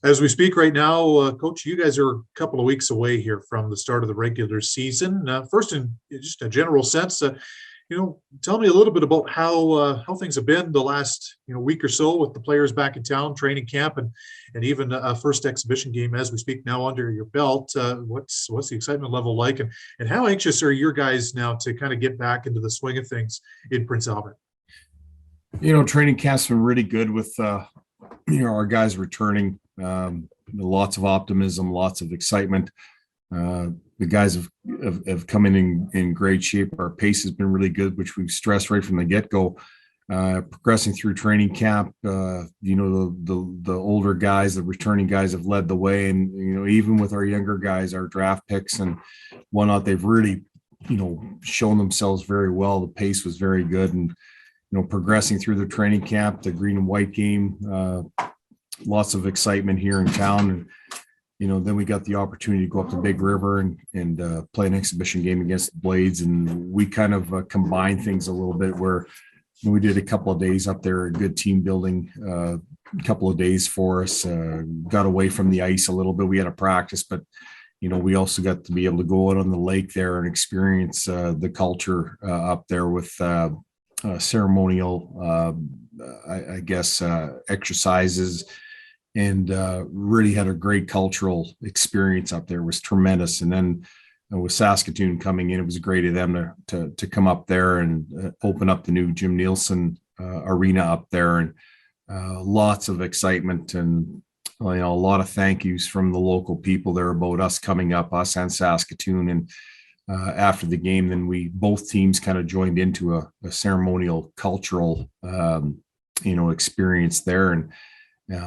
As we speak right now, Coach, you guys are a couple of weeks away here from the start of the regular season. First, in just a general sense, tell me a little bit about how things have been the last week or so with the players back in town, training camp, and even a first exhibition game as we speak now under your belt. What's the excitement level like, and how anxious are your guys now to kind of get back into the swing of things in Prince Albert? Training camp's been really good with our guys returning. Lots of optimism, lots of excitement. The guys have come in great shape. Our pace has been really good, which we've stressed right from the get-go. Progressing through training camp, the older guys, the returning guys have led the way, and even with our younger guys, our draft picks and whatnot, they've really shown themselves very well. The pace was very good, and progressing through the training camp, the green and white game, lots of excitement here in town. And then we got the opportunity to go up to Big River and play an exhibition game against the Blades, and we kind of combined things a little bit where we did a couple of days up there, a good team building, couple of days for us. Got away from the ice a little bit. We had a practice, but we also got to be able to go out on the lake there and experience the culture up there with ceremonial, exercises, and really had a great cultural experience up there. It was tremendous. And then with Saskatoon coming in, it was great of them to come up there and open up the new Jim Nielsen arena up there, and lots of excitement and a lot of thank yous from the local people there about us coming up, us and Saskatoon. And after the game, then both teams kind of joined into a ceremonial cultural experience there, and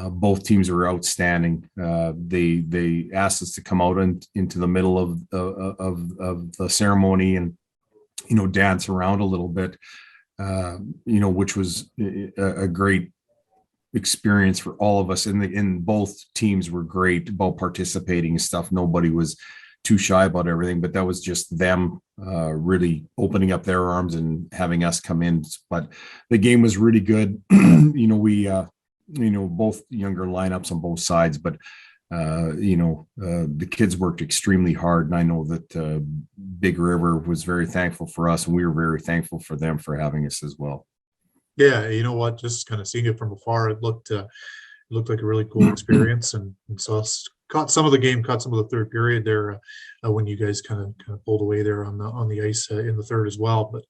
both teams were outstanding. They asked us to come out into the middle of the ceremony and dance around a little bit, which was a great experience for all of us. And both teams were great about participating and stuff. Nobody was too shy about everything, but that was just them really opening up their arms and having us come in. But the game was really good. We both younger lineups on both sides, but the kids worked extremely hard, and I know that Big River was very thankful for us, and we were very thankful for them for having us as well. Yeah, you know what? Just kind of seeing it from afar, it looked like a really cool experience, and so caught some of the game, caught some of the third period there when you guys kind of pulled away there on the ice in the third as well. But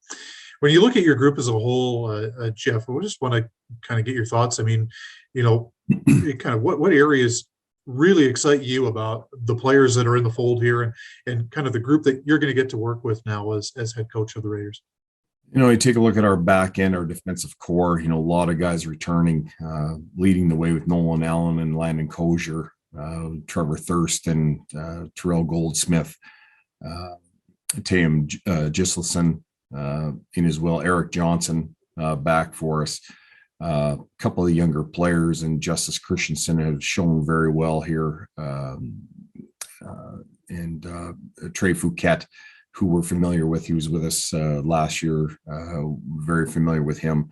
when you look at your group as a whole, Jeff, I just want to kind of get your thoughts. I mean, kind of what areas really excite you about the players that are in the fold here, and kind of the group that you're going to get to work with now as head coach of the Raiders? You take a look at our back end, our defensive core, a lot of guys returning, leading the way with Nolan Allen and Landon Kozier, Trevor Thurston, Terrell Goldsmith, Tatum Gislason, in as well, Eric Johnson back for us. A couple of the younger players, and Justice Christensen have shown very well here, and Trey Fouquet, who we're familiar with. He was with us last year, very familiar with him.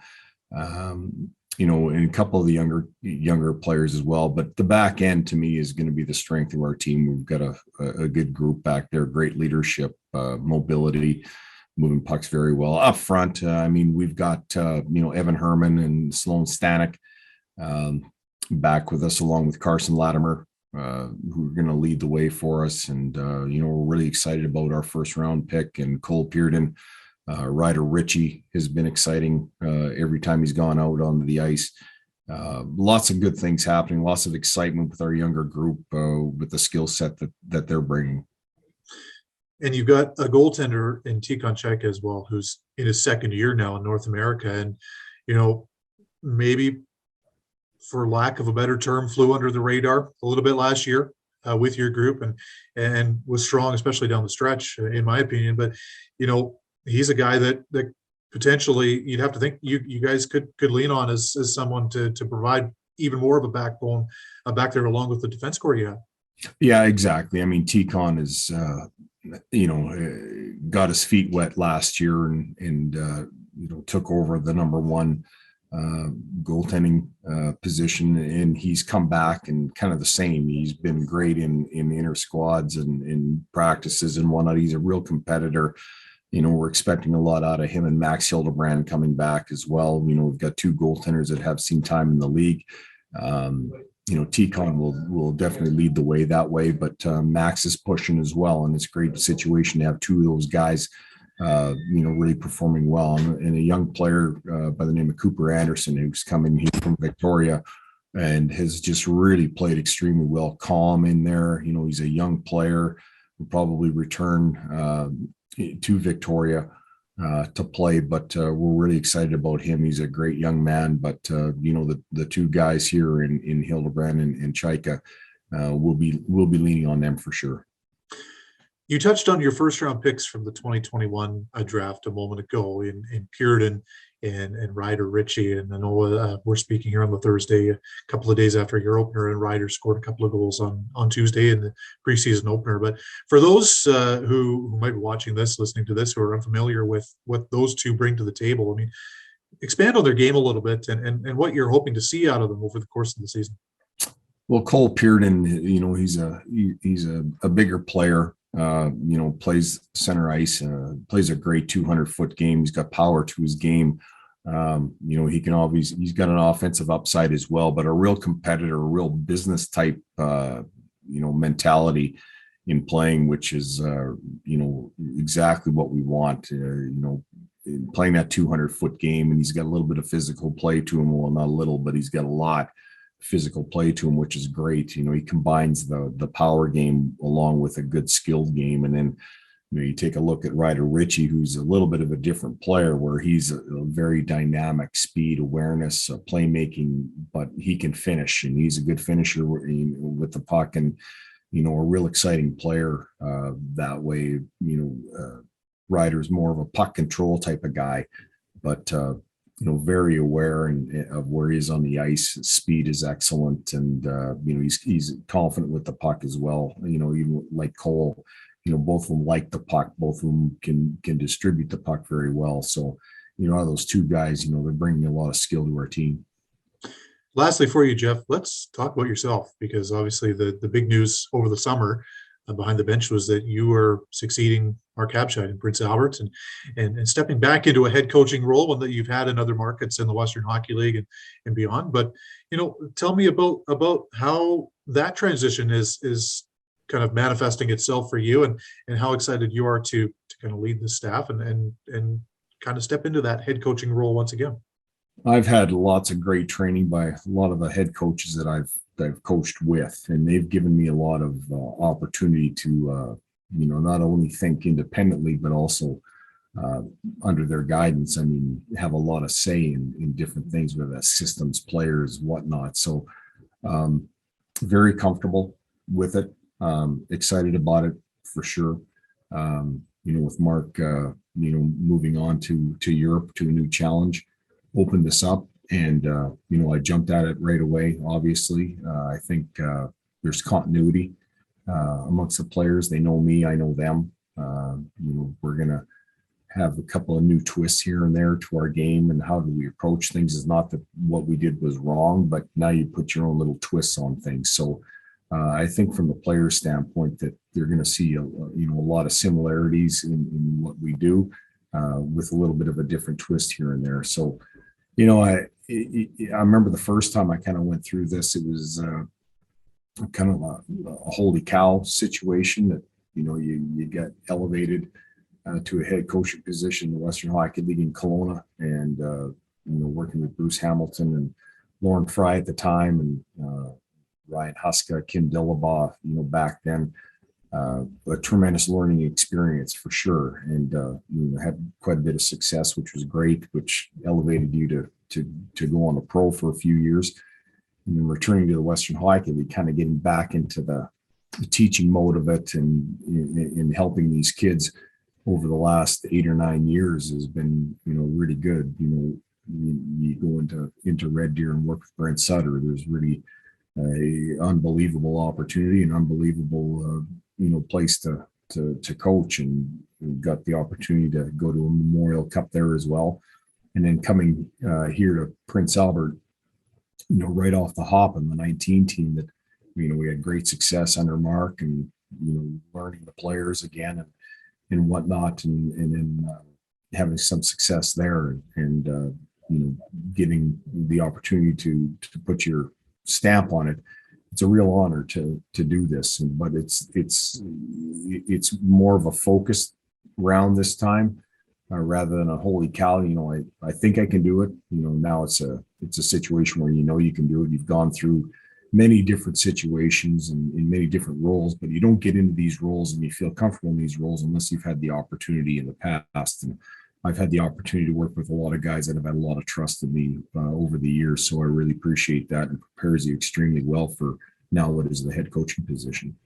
And a couple of the younger players as well. But the back end to me is going to be the strength of our team. We've got a good group back there, great leadership, mobility, moving pucks very well. Up front, we've got Evan Herman and Sloan Stanek back with us, along with Carson Latimer, who are going to lead the way for us. And we're really excited about our first round pick, and Cole Pearden. Ryder Ritchie has been exciting every time he's gone out onto the ice. Lots of good things happening, lots of excitement with our younger group, with the skill set that they're bringing. And you've got a goaltender in Tikon Chek as well, who's in his second year now in North America. And, maybe for lack of a better term, flew under the radar a little bit last year with your group, and was strong, especially down the stretch, in my opinion. But, he's a guy that potentially you'd have to think you guys could lean on as someone to provide even more of a backbone back there, along with the defense core you have. Yeah, exactly. Tikon is, got his feet wet last year and took over the number one goaltending position, and he's come back and kind of the same. He's been great in inter squads and in practices and whatnot. He's a real competitor. We're expecting a lot out of him, and Max Hildebrand coming back as well. We've got two goaltenders that have seen time in the league. T-Con will definitely lead the way that way, but Max is pushing as well, and it's a great situation to have two of those guys really performing well. And a young player by the name of Cooper Anderson, who's coming here from Victoria and has just really played extremely well, calm in there. He's a young player, will probably return to Victoria to play, but we're really excited about him. He's a great young man, but the two guys here in Hildebrand and Chaika, we'll be leaning on them for sure. You touched on your first round picks from the 2021 draft a moment ago in Puritan and Ryder Ritchie. And I know we're speaking here on the Thursday, a couple of days after your opener, and Ryder scored a couple of goals on Tuesday in the preseason opener. But for those who might be watching this, listening to this, who are unfamiliar with what those two bring to the table, I mean, expand on their game a little bit and what you're hoping to see out of them over the course of the season. Well, Cole Pearden, he's a bigger player. Plays center ice, plays a great 200-foot game. He's got power to his game. He can obviously, he's got an offensive upside as well, but a real competitor, a real business type, mentality in playing, which is, exactly what we want, playing that 200-foot game. And he's got a little bit of physical play to him. Well, not a little, but he's got a lot physical play to him, which is great. He combines the power game along with a good skilled game. And then, you take a look at Ryder Ritchie, who's a little bit of a different player, where he's a very dynamic, speed, awareness, playmaking, but he can finish, and he's a good finisher with the puck, and, a real exciting player that way. Ryder's more of a puck control type of guy, but, very aware of where he is on the ice. His speed is excellent, and he's confident with the puck as well. Even like Cole, both of them like the puck. Both of them can distribute the puck very well. So, out of those two guys, they're bringing a lot of skill to our team. Lastly, for you, Jeff, let's talk about yourself, because obviously the big news over the summer behind the bench was that you were succeeding Mark Habscheid in Prince Albert and stepping back into a head coaching role, one that you've had in other markets in the Western Hockey League and beyond. But, tell me about how that transition is kind of manifesting itself for you, and how excited you are to kind of lead the staff and kind of step into that head coaching role once again. I've had lots of great training by a lot of the head coaches that I've coached with, and they've given me a lot of opportunity to, not only think independently, but also under their guidance. I mean, have a lot of say in different things, whether that's systems, players, whatnot. So very comfortable with it. Excited about it for sure. With Mark, moving on to Europe, to a new challenge, opened this up. And, I jumped at it right away. Obviously, I think there's continuity amongst the players. They know me, I know them. We're going to have a couple of new twists here and there to our game, and how do we approach things. Is not that what we did was wrong, but now you put your own little twists on things. So I think from the player standpoint that they're going to see a lot of similarities in what we do, with a little bit of a different twist here and there. So, I remember the first time I kind of went through this, it was kind of a holy cow situation that, you get elevated to a head coaching position in the Western Hockey League in Kelowna, and, working with Bruce Hamilton and Lauren Fry at the time, and Ryan Huska, Kim Dillabaugh, back then. A tremendous learning experience for sure, and had quite a bit of success, which was great, which elevated you to go on a pro for a few years, and then returning to the Western Hockey League, kind of getting back into the teaching mode of it, and in helping these kids over the last 8 or 9 years has been really good. You go into Red Deer and work with Brent Sutter. There's really a unbelievable opportunity, an unbelievable place to coach, and we got the opportunity to go to a Memorial Cup there as well. and then coming here to Prince Albert, right off the hop in the 19 team that, we had great success under Mark, and, learning the players again and whatnot, and then having some success there, and getting the opportunity to put your stamp on it. It's a real honor to do this, but it's more of a focused round this time, rather than a holy cow. I think I can do it. Now it's a situation where you can do it. You've gone through many different situations and in many different roles, but you don't get into these roles and you feel comfortable in these roles unless you've had the opportunity in the past. And I've had the opportunity to work with a lot of guys that have had a lot of trust in me over the years. So I really appreciate that, and prepares you extremely well for now what is the head coaching position.